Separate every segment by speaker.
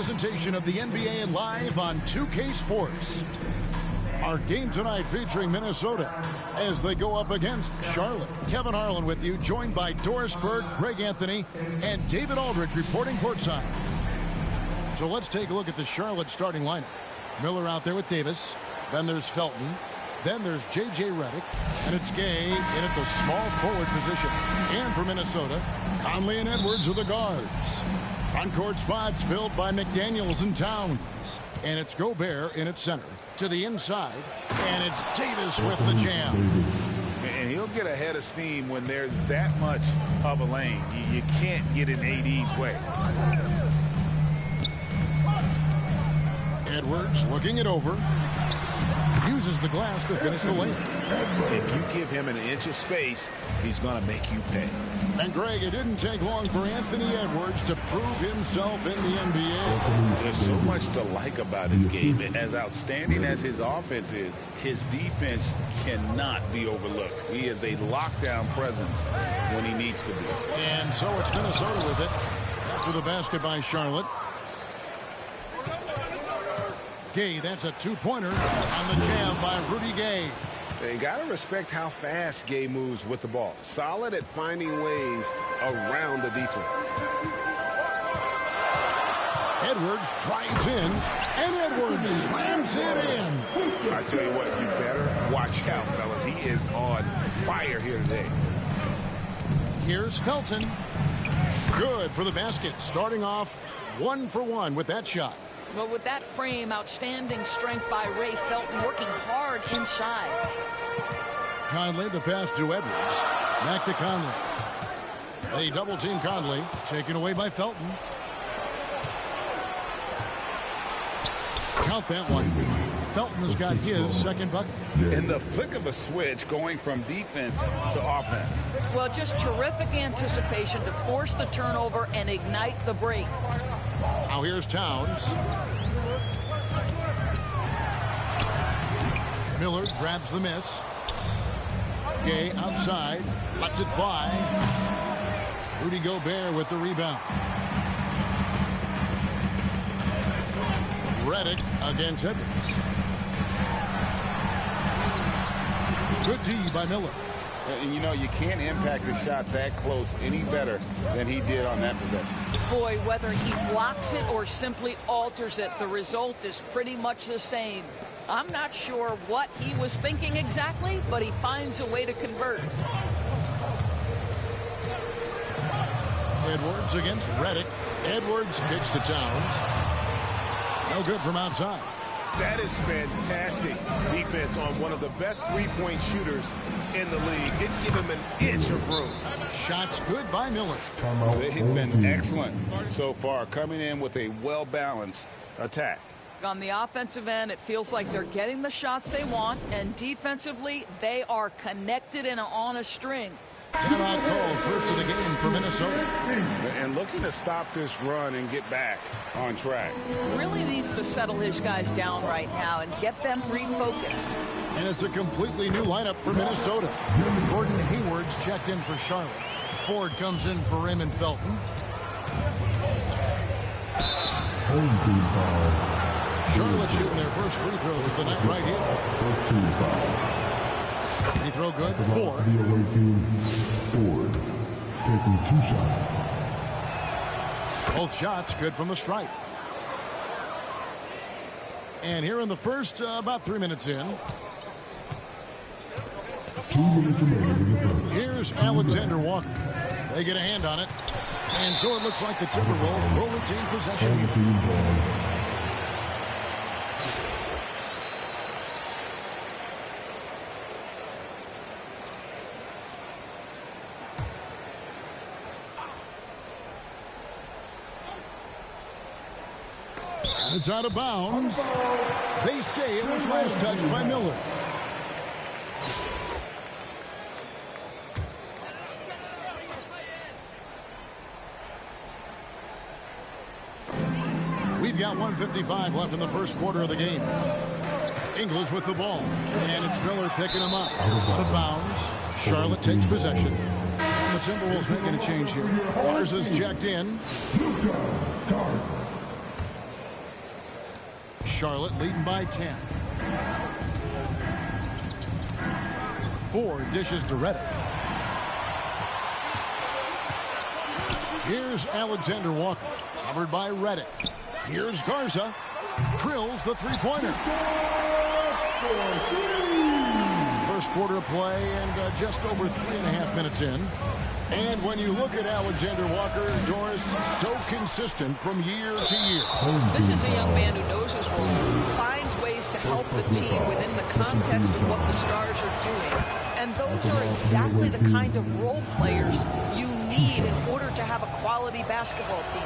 Speaker 1: presentation of the NBA live on 2K Sports. Our game tonight featuring Minnesota as they go up against Charlotte. Kevin Harlan with you, joined by Doris Burke, Greg Anthony, and David Aldridge reporting courtside. So let's take a look at the Charlotte starting lineup. Miller out there with Davis. Then there's Felton. Then there's J.J. Redick. And it's Gay in at the small forward position. And for Minnesota, Conley and Edwards are the guards. Front court spots filled by McDaniels and Towns. And it's Gobert in at center. To the inside. And it's Davis with the jam.
Speaker 2: And he'll get ahead of steam when there's that much of a lane. You can't get in AD's way.
Speaker 1: Edwards looking it over. Uses the glass to finish the lane.
Speaker 2: If you give him an inch of space, he's going to make you pay.
Speaker 1: And Greg, it didn't take long for Anthony Edwards to prove himself in the NBA.
Speaker 2: There's so much to like about his game. As outstanding as his offense is, his defense cannot be overlooked. He is a lockdown presence when he needs to be.
Speaker 1: And so it's Minnesota with it. After the basket by Charlotte. Gay, that's a two-pointer on the jam by Rudy Gay.
Speaker 3: You got to respect how fast Gay moves with the ball. Solid at finding ways around the defense.
Speaker 1: Edwards drives in, and Edwards slams it in.
Speaker 2: I tell you what, you better watch out, fellas. He is on fire here today.
Speaker 1: Here's Felton. Good for the basket. Starting off 1-for-1 with that shot.
Speaker 4: Well, with that frame, outstanding strength by Ray Felton, working hard inside.
Speaker 1: Conley, the pass to Edwards. Back to Conley. They double-team Conley, taken away by Felton. Count that one. Felton has got his second bucket.
Speaker 2: In the flick of a switch, going from defense to offense.
Speaker 4: Well, just terrific anticipation to force the turnover and ignite the break.
Speaker 1: Now here's Towns. Miller grabs the miss. Gay outside. Lets it fly. Rudy Gobert with the rebound. Redick against Edwards. Good D by Miller.
Speaker 2: And you know, you can't impact a shot that close any better than he did on that possession.
Speaker 4: Boy, whether he blocks it or simply alters it, the result is pretty much the same. I'm not sure what he was thinking exactly, but he finds a way to convert.
Speaker 1: Edwards against Redick. Edwards kicks to Towns. No good from outside.
Speaker 3: That is fantastic defense on one of the best three-point shooters in the league. Didn't give him an inch of room.
Speaker 1: Shots good by Miller.
Speaker 2: They've been excellent so far, coming in with a well-balanced attack.
Speaker 4: On the offensive end, it feels like they're getting the shots they want, and defensively, they are connected and on a string.
Speaker 1: Timeout called, first of the game for Minnesota.
Speaker 2: And looking to stop this run and get back on track.
Speaker 4: Really needs to settle his guys down right now and get them refocused.
Speaker 1: And it's a completely new lineup for Minnesota. Gordon Hayward's checked in for Charlotte. Ford comes in for Raymond Felton. Charlotte shooting their first free throws of the night right here. Free throw good. 4.
Speaker 5: The away team, Ford, taking 2 shots.
Speaker 1: Both shots good from the stripe. And here in the first, about 3 minutes in.
Speaker 5: 2 minutes remaining in the first.
Speaker 1: Here's Alexander Walker. They get a hand on it. And so it looks like the Timberwolves will retain possession here. It's out of bounds. They say it was last touched by Miller. We've got 1:55 left in the first quarter of the game. Ingles with the ball. And it's Miller picking him up. Out of bounds. Charlotte takes possession. And the Timberwolves making a change here. Waters is checked in. Charlotte leading by 10. Ford dishes to Reddick. Here's Alexander Walker, covered by Reddick. Here's Garza, drills the three-pointer. First quarter play and just over 3.5 minutes in. And when you look at Alexander Walker, Doris, so consistent from year to year.
Speaker 4: This is a young man who knows his role, finds ways to help the team within the context of what the Stars are doing. And those are exactly the kind of role players you need in order to have a quality basketball team.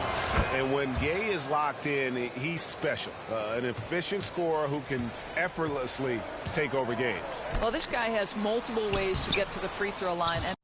Speaker 3: And when Gay is locked in, he's special. An efficient scorer who can effortlessly take over games.
Speaker 4: Well, this guy has multiple ways to get to the free throw line. And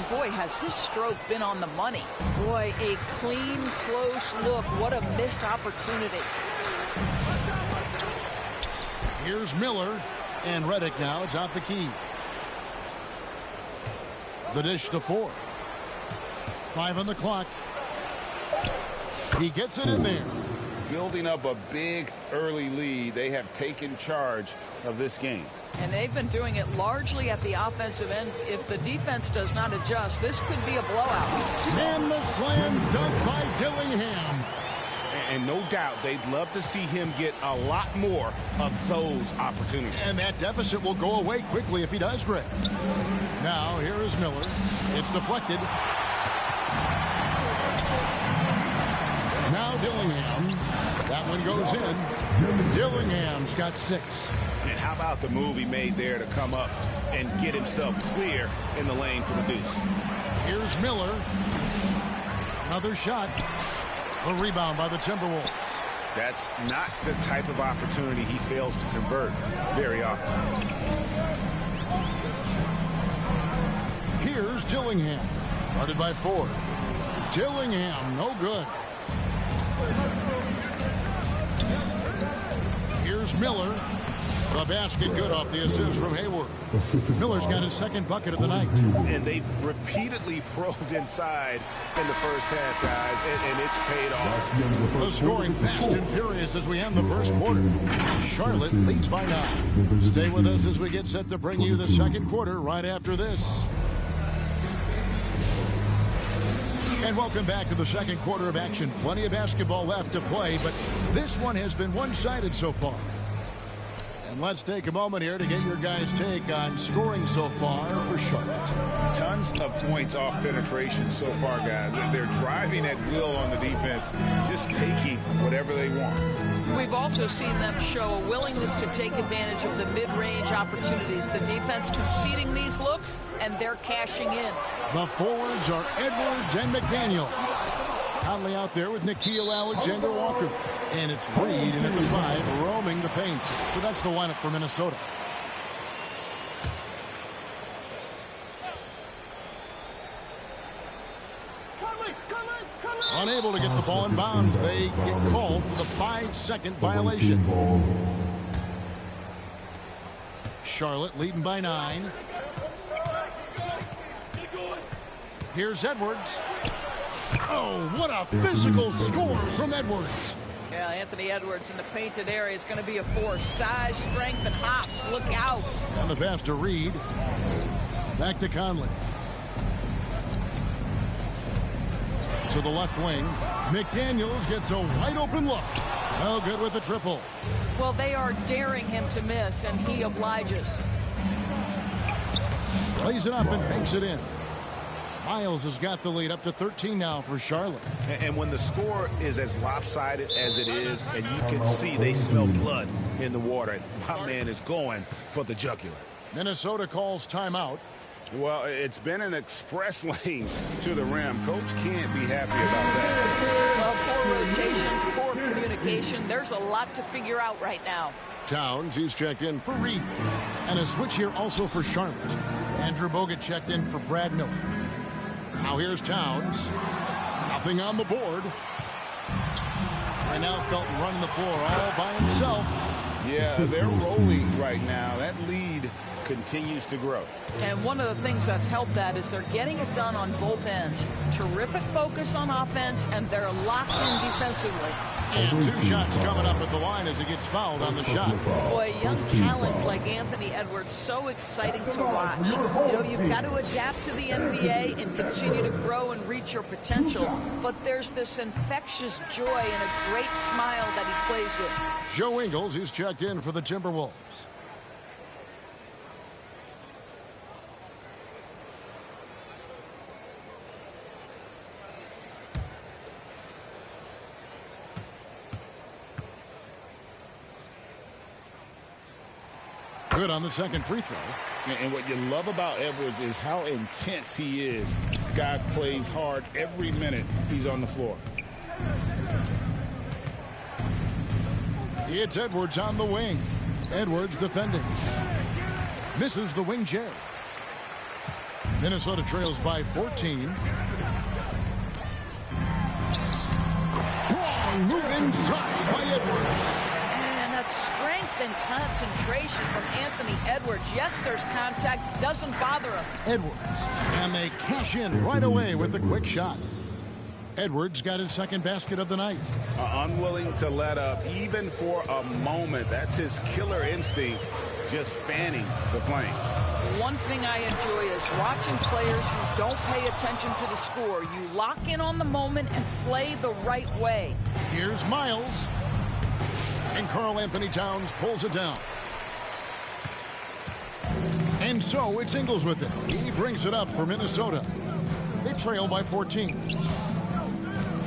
Speaker 4: boy, has his stroke been on the money. Boy, a clean, close look. What a missed opportunity.
Speaker 1: Here's Miller, and Reddick now is out the key. The dish to Ford. 5 on the clock. He gets it in there.
Speaker 2: Building up a big early lead, they have taken charge of this game.
Speaker 4: And they've been doing it largely at the offensive end. If the defense does not adjust, this could be a blowout.
Speaker 1: And the slam dunk by Dillingham.
Speaker 2: And no doubt they'd love to see him get a lot more of those opportunities.
Speaker 1: And that deficit will go away quickly if he does, Greg. Now, here is Miller. It's deflected. Now Dillingham. That one goes in. Dillingham's got 6.
Speaker 2: And how about the move he made there to come up and get himself clear in the lane for the deuce?
Speaker 1: Here's Miller. Another shot. A rebound by the Timberwolves.
Speaker 2: That's not the type of opportunity he fails to convert very often.
Speaker 1: Here's Dillingham. Guarded by Ford. Dillingham, no good. Here's Miller. The basket good off the assist from Hayward. Miller's got his second bucket of the night.
Speaker 3: And they've repeatedly probed inside in the first half, guys, and it's paid off.
Speaker 1: The scoring fast and furious as we end the first quarter. Charlotte leads by 9. Stay with us as we get set to bring you the second quarter right after this. And welcome back to the second quarter of action. Plenty of basketball left to play, but this one has been one-sided so far. And let's take a moment here to get your guys' take on scoring so far for Charlotte.
Speaker 2: Tons of points off penetration so far, guys. They're driving at will on the defense, just taking whatever they want.
Speaker 4: We've also seen them show a willingness to take advantage of the mid-range opportunities. The defense conceding these looks, and they're cashing in.
Speaker 1: The forwards are Edwards and McDaniel. Conley out there with Nickeil Alexander-Walker. And it's Reed in at the 5, roaming the paint. So that's the lineup for Minnesota. Unable to get the ball in bounds. They get called for the 5-second violation. Charlotte leading by 9. Here's Edwards. Oh, what a physical score from Edwards.
Speaker 4: Yeah, Anthony Edwards in the painted area is going to be a force. Size, strength, and hops. Look out.
Speaker 1: And the pass to Reed. Back to Conley. To the left wing. McDaniels gets a wide open look. No good with the triple.
Speaker 4: Well, they are daring him to miss, and he obliges.
Speaker 1: Plays it up and banks it in. Miles has got the lead up to 13 now for Charlotte.
Speaker 3: And when the score is as lopsided as it is, and you can see they smell blood in the water, my man is going for the jugular.
Speaker 1: Minnesota calls timeout.
Speaker 2: Well, it's been an express lane to the rim. Coach can't be happy about that.
Speaker 4: Well, poor rotations, poor communication. There's a lot to figure out right now.
Speaker 1: Towns, he's checked in for Reed. And a switch here also for Charlotte. Andrew Bogut checked in for Brad Miller. Now here's Towns. Nothing on the board. And now Felton running the floor all by himself.
Speaker 2: Yeah, they're rolling right now. That lead continues to grow.
Speaker 4: And one of the things that's helped that is they're getting it done on both ends. Terrific focus on offense, and they're locked in defensively.
Speaker 1: And 2 shots coming up at the line as he gets fouled on the shot.
Speaker 4: Boy, young talents like Anthony Edwards, so exciting to watch. You know, you've got to adapt to the NBA and continue to grow and reach your potential. But there's this infectious joy and a great smile that he plays with.
Speaker 1: Joe Ingles, who's checked in for the Timberwolves. Good on the second free throw.
Speaker 2: And what you love about Edwards is how intense he is. Guy plays hard every minute he's on the floor.
Speaker 1: It's Edwards on the wing. Edwards defending. Misses the wing J. Minnesota trails by 14. Strong move inside by Edwards.
Speaker 4: Strength and concentration from Anthony Edwards. Yes, there's contact. Doesn't bother him.
Speaker 1: Edwards. And they cash in right away with a quick shot. Edwards got his second basket of the night.
Speaker 2: Unwilling to let up even for a moment. That's his killer instinct, just fanning the flame.
Speaker 4: One thing I enjoy is watching players who don't pay attention to the score. You lock in on the moment and play the right way.
Speaker 1: Here's Miles. And Karl Anthony Towns pulls it down. And so it's Ingles with it. He brings it up for Minnesota. They trail by 14.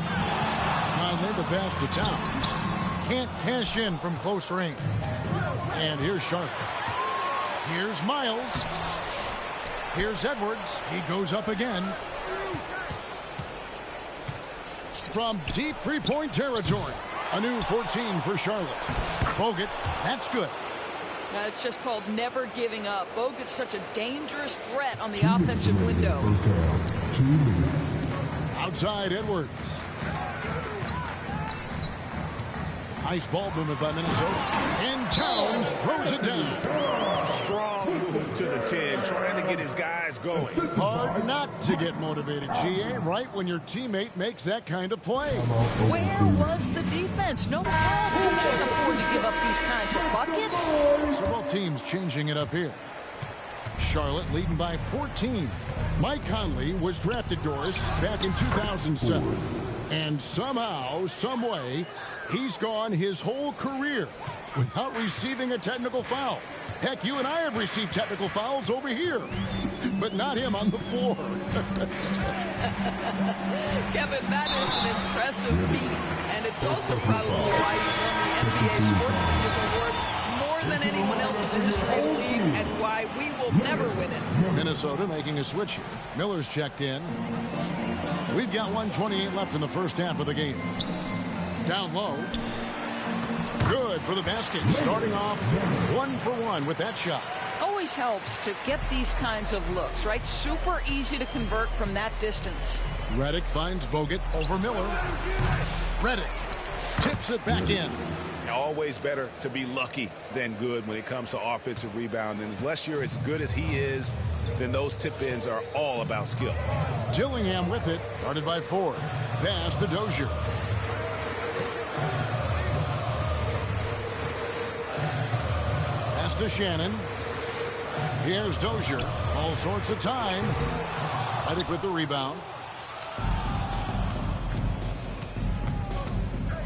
Speaker 1: Conley the pass to Towns. Can't cash in from close range. And here's Charlotte. Here's Miles. Here's Edwards. He goes up again. From deep three-point territory. A new 14 for Charlotte. Bogut, that's good.
Speaker 4: It's just called never giving up. Bogut's such a dangerous threat on the offensive window.
Speaker 1: Outside Edwards. Nice ball movement by Minnesota. And Towns throws it down.
Speaker 2: Strong move to the 10, trying to get his guys going.
Speaker 1: Hard not to get motivated, GA, right when your teammate makes that kind of play.
Speaker 4: Where was the defense? No problem. You can't afford to give up these kinds of buckets.
Speaker 1: Several teams changing it up here. Charlotte leading by 14. Mike Conley was drafted, Doris, back in 2007. And somehow, some way, he's gone his whole career without receiving a technical foul. Heck, you and I have received technical fouls over here, but not him on the floor.
Speaker 4: Kevin, that is an impressive feat, and it's also probably why he's won the NBA Sportsmanship Award more than anyone else in the history of the league, and why we will never win it.
Speaker 1: Minnesota making a switch here. Miller's checked in. We've got 1:28 left in the first half of the game. Down low. Good for the basket. Starting off 1-for-1 with that shot.
Speaker 4: Always helps to get these kinds of looks, right? Super easy to convert from that distance.
Speaker 1: Redick finds Bogut over Miller. Redick tips it back in.
Speaker 3: Always better to be lucky than good when it comes to offensive rebound. And unless you're as good as he is, then those tip-ins are all about skill.
Speaker 1: Dillingham with it. Guarded by Ford. Pass to Dozier. Pass to Shannon. Here's Dozier. All sorts of time. Redick with the rebound.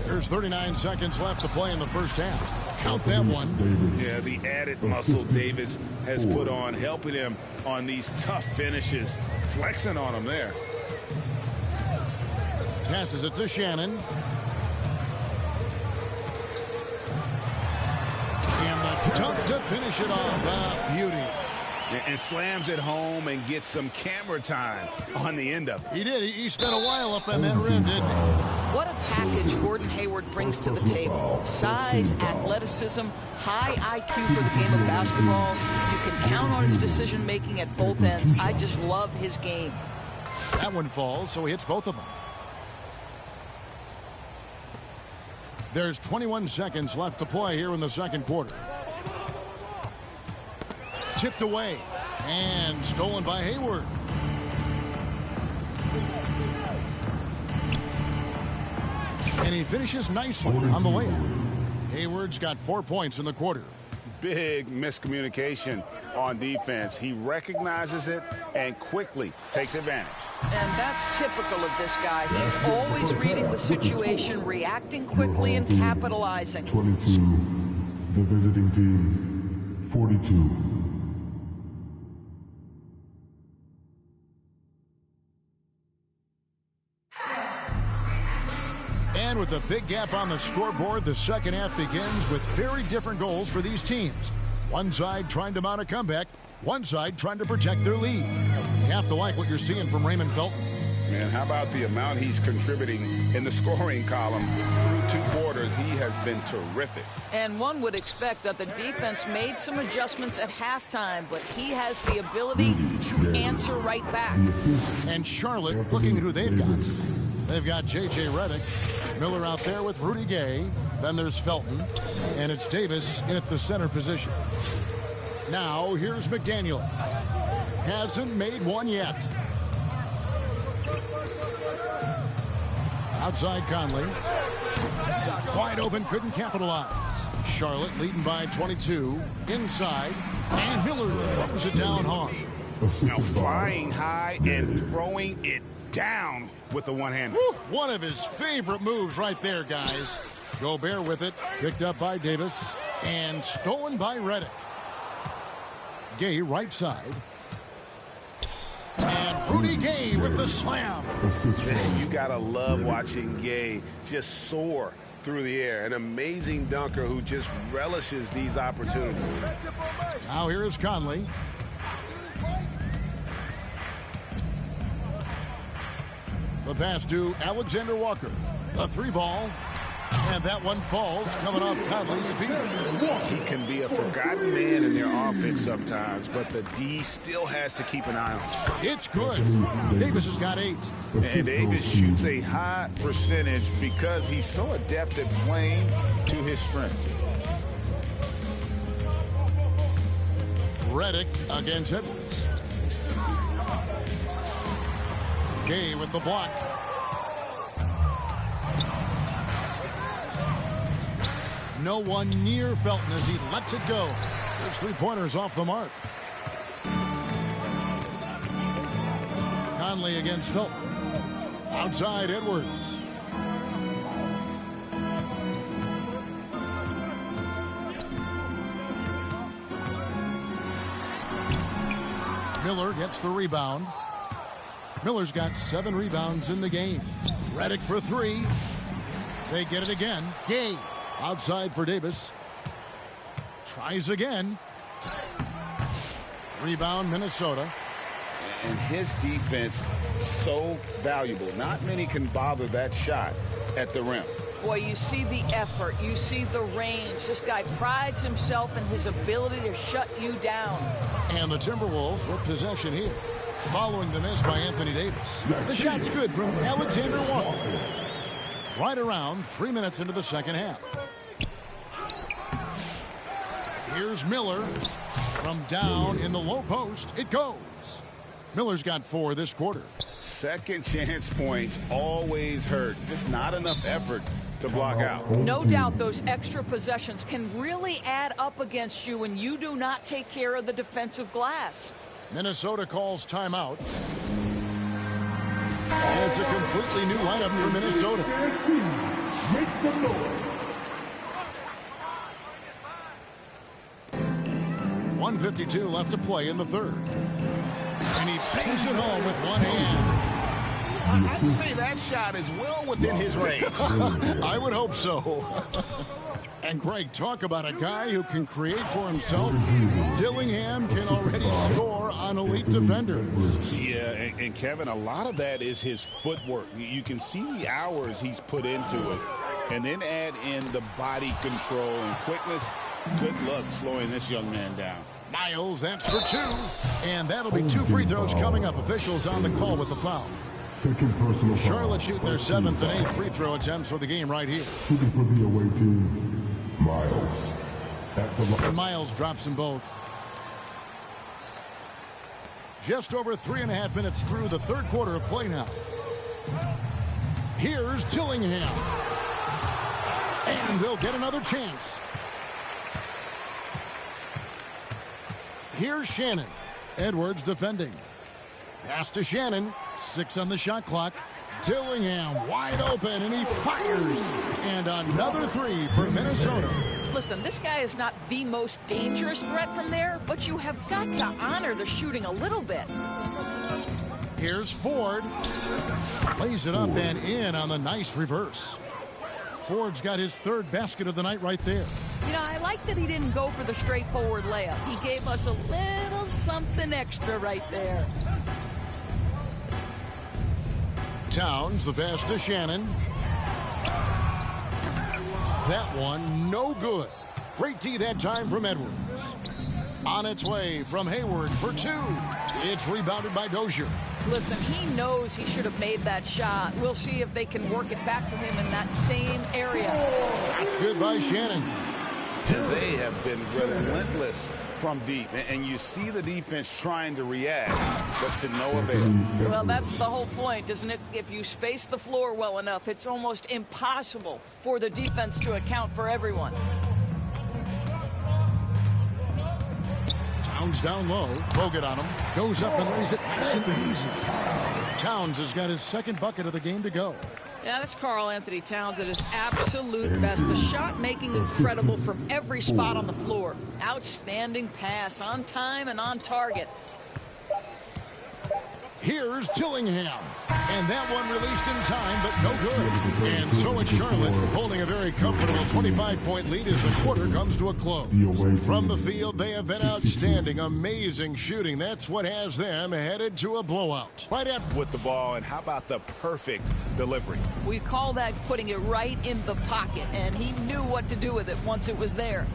Speaker 1: There's 39 seconds left to play in the first half. Count that one.
Speaker 2: Yeah, the added muscle Davis has put on, helping him on these tough finishes. Flexing on him there.
Speaker 1: Passes it to Shannon. And the dunk to finish it off. Beauty.
Speaker 2: And slams it home and gets some camera time on the end of it.
Speaker 1: He did. He spent a while up on that rim, didn't he?
Speaker 4: What a package Gordon Hayward brings to the table. Size, athleticism, high IQ for the game of basketball. You can count on his decision-making at both ends. I just love his game.
Speaker 1: That one falls, so he hits both of them. There's 21 seconds left to play here in the second quarter. Tipped away and stolen by Hayward. And he finishes nicely on the layup. Hayward's got 4 points in the quarter.
Speaker 2: Big miscommunication on defense. He recognizes it and quickly takes advantage.
Speaker 4: And that's typical of this guy. He's always reading the situation, reacting quickly, and capitalizing.
Speaker 5: 22. The visiting team, 42.
Speaker 1: And with a big gap on the scoreboard, the second half begins with very different goals for these teams. One side trying to mount a comeback, one side trying to protect their lead. You have to like what you're seeing from Raymond Felton.
Speaker 2: And how about the amount he's contributing in the scoring column? Through 2 quarters, he has been terrific.
Speaker 4: And one would expect that the defense made some adjustments at halftime, but he has the ability to answer right back.
Speaker 1: And Charlotte looking at who they've got. They've got J.J. Redick. Miller out there with Rudy Gay. Then there's Felton. And it's Davis in at the center position. Now here's McDaniel. Hasn't made one yet. Outside Conley. Wide open, couldn't capitalize. Charlotte leading by 22. Inside. And Miller throws it down hard.
Speaker 2: Now flying high and throwing it down with the one-hander.
Speaker 1: One of his favorite moves right there, guys. Gobert with it. Picked up by Davis. And stolen by Redick. Gay right side. And Rudy Gay with the slam.
Speaker 3: You gotta love watching Gay just soar through the air. An amazing dunker who just relishes these opportunities.
Speaker 1: Now here is Conley. The pass to Alexander Walker. The 3-ball. And that one falls coming off Conley's feet.
Speaker 2: He can be a forgotten man in their offense sometimes, but the D still has to keep an eye on him.
Speaker 1: It's good. Davis has got 8.
Speaker 2: And Davis shoots a high percentage because he's so adept at playing to his strengths.
Speaker 1: Redick against Edwards. Gay with the block. No one near Felton as he lets it go. There's 3-pointers off the mark. Conley against Felton. Outside Edwards. Miller gets the rebound. Miller's got 7 rebounds in the game. Redick for 3. They get it again. Gay. Outside for Davis. Tries again. Rebound, Minnesota.
Speaker 2: And his defense so valuable. Not many can bother that shot at the rim.
Speaker 4: Boy, you see the effort. You see the range. This guy prides himself in his ability to shut you down.
Speaker 1: And the Timberwolves with possession here. Following the miss by Anthony Davis. The shot's good from Alexander Walker. Right around 3 minutes into the second half. Here's Miller from down in the low post. It goes. Miller's got 4 this quarter.
Speaker 2: Second chance points always hurt. Just not enough effort to block out.
Speaker 4: No doubt those extra possessions can really add up against you when you do not take care of the defensive glass.
Speaker 1: Minnesota calls timeout. And it's a completely new lineup for Minnesota.
Speaker 5: Make some noise.
Speaker 1: 1:52 left to play in the third. And he bangs it home with one hand.
Speaker 2: I'd say that shot is well within his range.
Speaker 1: I would hope so. And Greg, talk about a guy who can create for himself. Dillingham can already score on elite defenders.
Speaker 2: Yeah, and Kevin, a lot of that is his footwork. You can see the hours he's put into it. And then add in the body control and quickness. Good luck slowing this young man down.
Speaker 1: Miles, that's for 2. And that'll be 2 free throws coming up. Officials on the call with the foul.
Speaker 5: Second personal foul.
Speaker 1: Charlotte shooting their 7th and 8th free throw attempts for the game right here.
Speaker 5: Shooting for the away team, Miles. At the line.
Speaker 1: And Miles drops them both. Just over 3.5 minutes through the third quarter of play now. Here's Dillingham. And they'll get another chance. Here's Shannon. Edwards defending. Pass to Shannon. 6 on the shot clock. Dillingham wide open, and he fires. And another 3 for Minnesota.
Speaker 4: Listen, this guy is not the most dangerous threat from there, but you have got to honor the shooting a little bit.
Speaker 1: Here's Ford. Lays it up and in on the nice reverse. Ford's got his 3rd basket of the night right there.
Speaker 4: You know, I like that he didn't go for the straightforward layup. He gave us a little something extra right there.
Speaker 1: Towns, the pass to Shannon. That one, no good. Great D that time from Edwards. On its way from Hayward for 2. It's rebounded by Dozier.
Speaker 4: Listen, he knows he should have made that shot. We'll see if they can work it back to him in that same area.
Speaker 1: That's good by Shannon.
Speaker 2: And they have been relentless from deep. And you see the defense trying to react, but to no avail.
Speaker 4: Well, that's the whole point, isn't it? If you space the floor well enough, it's almost impossible for the defense to account for everyone.
Speaker 1: Towns down low. Bogut on him. Goes up and lays it nice and easy. Towns has got his 2nd bucket of the game to go.
Speaker 4: Yeah, that's Karl Anthony Towns at his absolute best. The shot making incredible from every spot on the floor. Outstanding pass on time and on target.
Speaker 1: Here's Dillingham. And that one released in time, but no good. And so it's Charlotte holding a very comfortable 25-point lead as the quarter comes to a close. From the field, they have been outstanding. Amazing shooting. That's what has them headed to a blowout. Right at
Speaker 2: With the ball, and how about the perfect delivery?
Speaker 4: We call that putting it right in the pocket, and he knew what to do with it once it was there.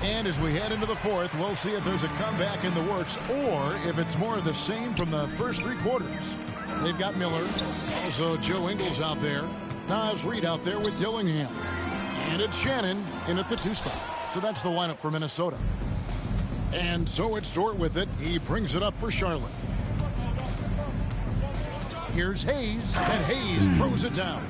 Speaker 1: And as we head into the 4th, we'll see if there's a comeback in the works or if it's more of the same from the first 3 quarters. They've got Miller, also Joe Ingles out there, Naz Reid out there with Dillingham. And it's Shannon in at the 2 spot. So that's the lineup for Minnesota. And so it's Dort with it. He brings it up for Charlotte. Here's Hayes, and Hayes throws it down.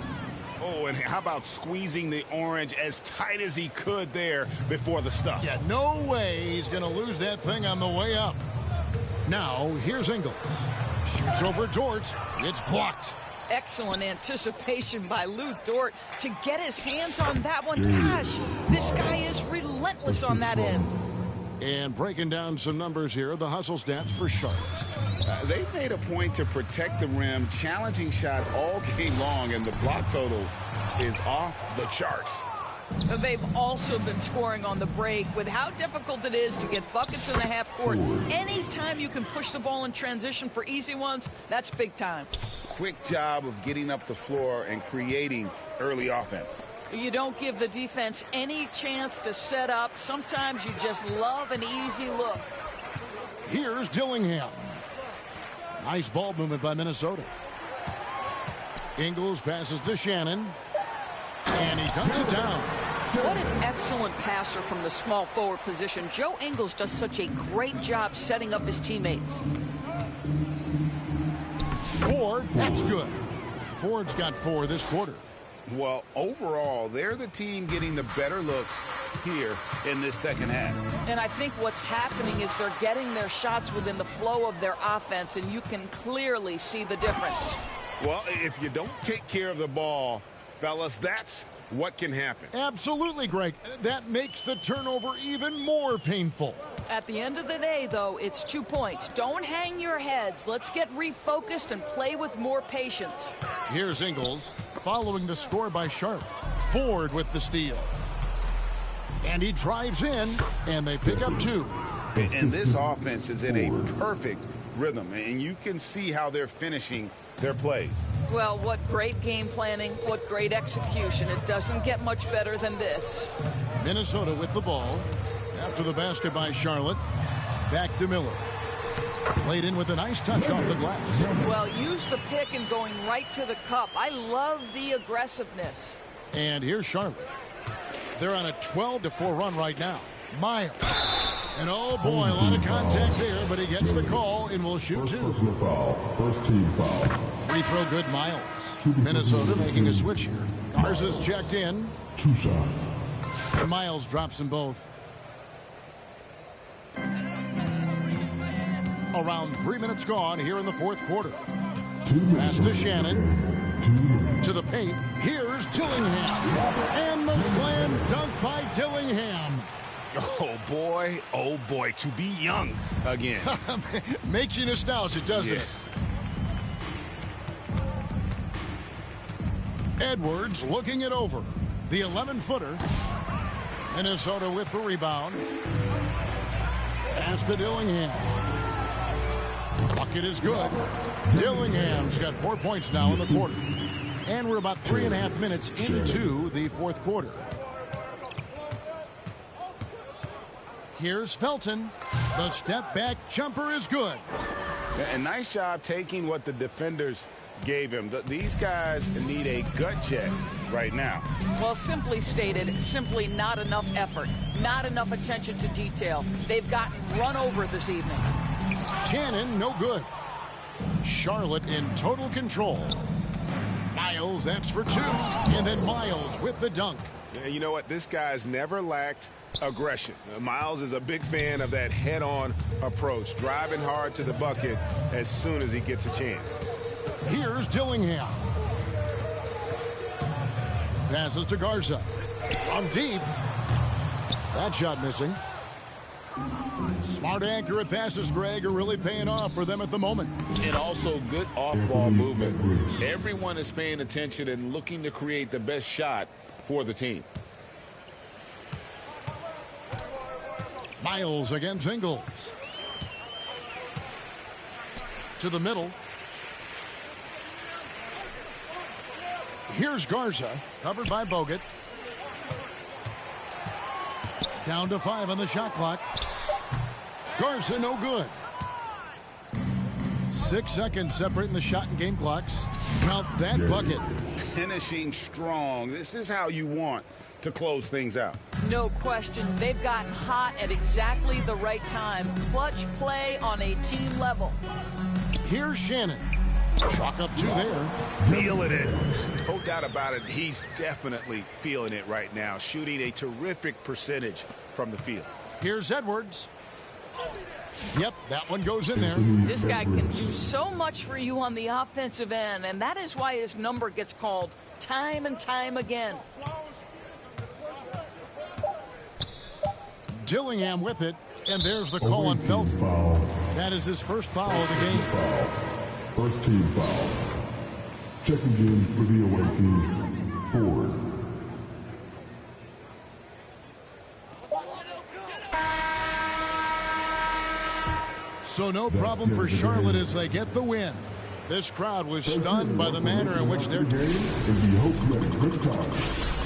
Speaker 2: Oh, and how about squeezing the orange as tight as he could there before the stuff?
Speaker 1: Yeah, no way he's going to lose that thing on the way up. Now, here's Ingles. Shoots over Dort. It's blocked.
Speaker 4: Excellent anticipation by Lou Dort to get his hands on that one. Gosh, this guy is relentless on that end.
Speaker 1: And breaking down some numbers here, the hustle stats for Charlotte.
Speaker 2: They've made a point to protect the rim, challenging shots all game long, and the block total is off the charts.
Speaker 4: They've also been scoring on the break. With how difficult it is to get buckets in the half court, anytime you can push the ball in transition for easy ones, that's big time.
Speaker 2: Quick job of getting up the floor and creating early offense.
Speaker 4: You don't give the defense any chance to set up. Sometimes you just love an easy look.
Speaker 1: Here's Dillingham. Nice ball movement by Minnesota. Ingles passes to Shannon. And he dunks it down.
Speaker 4: What an excellent passer from the small forward position. Joe Ingles does such a great job setting up his teammates.
Speaker 1: Ford, that's good. Ford's got 4 this quarter.
Speaker 2: Well, overall, they're the team getting the better looks here in this second half.
Speaker 4: And I think what's happening is they're getting their shots within the flow of their offense, and you can clearly see the difference.
Speaker 2: Well, if you don't take care of the ball, fellas, that's what can happen.
Speaker 1: Absolutely, Greg. That makes the turnover even more painful.
Speaker 4: At the end of the day, though, it's 2 points. Don't hang your heads. Let's get refocused and play with more patience.
Speaker 1: Here's Ingles following the score by Charlotte. Ford with the steal. And he drives in, and they pick up 2.
Speaker 2: And this offense is in a perfect rhythm, and you can see how they're finishing their plays.
Speaker 4: Well, what great game planning, what great execution. It doesn't get much better than this.
Speaker 1: Minnesota with the ball. After the basket by Charlotte. Back to Miller. Played in with a nice touch off the glass.
Speaker 4: Well, use the pick and going right to the cup. I love the aggressiveness.
Speaker 1: And here's Charlotte. They're on a 12-4 run right now. Miles. And oh boy, a lot of contact there, but he gets the call and will shoot two.
Speaker 5: First team foul.
Speaker 1: Free throw good, Miles. Minnesota making a switch here. Garza's checked in.
Speaker 5: 2 shots.
Speaker 1: And Miles drops them both. Around 3 minutes gone here in the fourth quarter.
Speaker 5: 2 minutes.
Speaker 1: Pass to Shannon.
Speaker 5: 2 minutes.
Speaker 1: To the paint. Here's Dillingham. And the slam dunk by Dillingham.
Speaker 3: Oh boy, to be young again.
Speaker 1: Makes you nostalgic, doesn't it? Edwards looking it over. The 11-footer. Minnesota with the rebound. Pass to Dillingham. Bucket is good. Dillingham's got 4 points now in the quarter. And we're about 3.5 minutes into the fourth quarter. Here's Felton. The step back jumper is good.
Speaker 2: A nice job taking what the defenders gave him. These guys need a gut check right now.
Speaker 4: Well, simply stated, simply not enough effort, not enough attention to detail. They've gotten run over this evening.
Speaker 1: Shannon, no good. Charlotte in total control. Miles, that's for 2. And then Miles with the dunk.
Speaker 3: You know what? This guy's never lacked aggression. Miles is a big fan of that head-on approach, driving hard to the bucket as soon as he gets a chance.
Speaker 1: Here's Dillingham. Passes to Garza. From deep. That shot missing. Smart, accurate passes, Greg, are really paying off for them at the moment.
Speaker 2: And also good off-ball movement. Everyone is paying attention and looking to create the best shot for the team.
Speaker 1: Miles against Ingles. To the middle. Here's Garza, covered by Bogut. Down to 5 on the shot clock. Garza, no good. 6 seconds separating the shot and game clocks. Count that bucket.
Speaker 2: Finishing strong. This is how you want to close things out.
Speaker 4: No question. They've gotten hot at exactly the right time. Clutch play on a team level.
Speaker 1: Here's Shannon. Chalk up 2 there.
Speaker 3: Feeling it. No doubt about it. He's definitely feeling it right now. Shooting a terrific percentage from the field.
Speaker 1: Here's Edwards. Yep, that one goes in there.
Speaker 4: This guy can do so much for you on the offensive end, and that is why his number gets called time and time again.
Speaker 1: Dillingham with it, and there's the call on Felton. That is his first foul of the game.
Speaker 5: First team foul. Checking in for the away team. Forward.
Speaker 1: So no problem for Charlotte as they get the win. This crowd was stunned by the manner in which they're...
Speaker 5: And we hope you had a good time.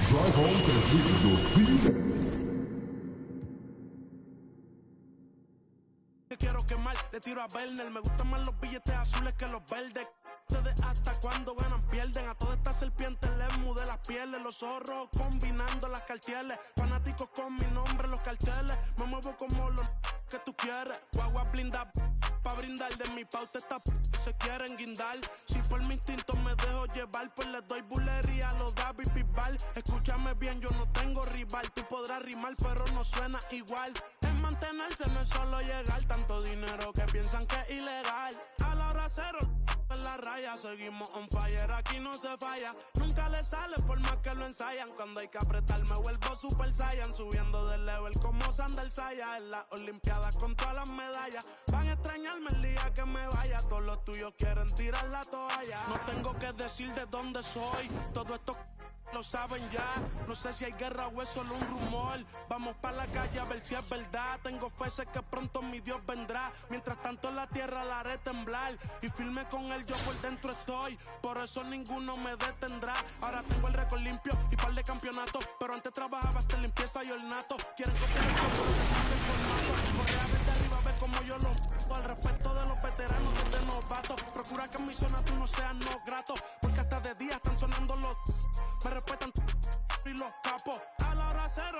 Speaker 5: Drive home and we will see you there.
Speaker 6: Quiero quemar, le tiro a Werner. Me gustan más los billetes azules que los verdes. Hasta cuando ganan pierden. A todas estas serpientes les mudé las pieles. Los zorros combinando las cartieles. Fanáticos con mi nombre los carteles. Me muevo como los que tú quieres. Guagua blinda pa' brindar. De mi pauta esta se quieren guindar. Si por mi instinto me dejo llevar, pues les doy bulería a los David Bisbal. Escúchame bien, yo no tengo rival. Tú podrás rimar, pero no suena igual. Es mantenerse, no es solo llegar. Tanto dinero que piensan que es ilegal. A la hora cero en la raya, seguimos on fire, aquí no se falla. Nunca le sale por más que lo ensayan. Cuando hay que apretar me vuelvo super saiyan. Subiendo de level como Sandal Saya. En las olimpiadas con todas las medallas. Van a extrañarme el día que me vaya. Todos los tuyos quieren tirar la toalla. No tengo que decir de dónde soy. Todo esto lo saben ya. No sé si hay guerra o es solo un rumor. Vamos pa' la calle a ver si es verdad. Tengo fe, sé que pronto mi Dios vendrá. Mientras tanto la tierra la haré temblar. Y firme con él yo por dentro estoy. Por eso ninguno me detendrá. Ahora tengo el récord limpio y par de campeonatos. Pero antes trabajaba hasta limpieza y ornato. Quieren copiar el formato. Correa desde arriba, ve como yo lo... Al respeto de los veteranos desde novatos. Procura que en mi zona tú no seas no grato. Porque hasta de día están sonando los. Me respetan y los capos. A la hora cero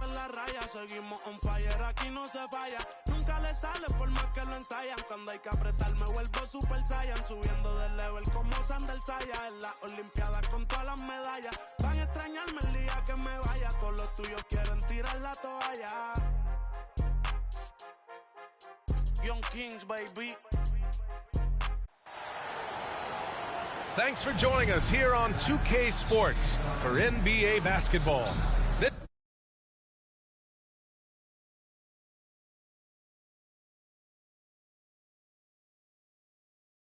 Speaker 6: en la raya. Seguimos on fire, aquí no se falla. Nunca le sale por más que lo ensayan. Cuando hay que apretar me vuelvo super saiyan. Subiendo de level como Sandel Saya. En las olimpiadas con todas las medallas. Van a extrañarme el día que me vaya. Todos los tuyos quieren tirar la toalla. Young Kings, baby.
Speaker 7: Thanks for joining us here on 2K Sports for NBA basketball.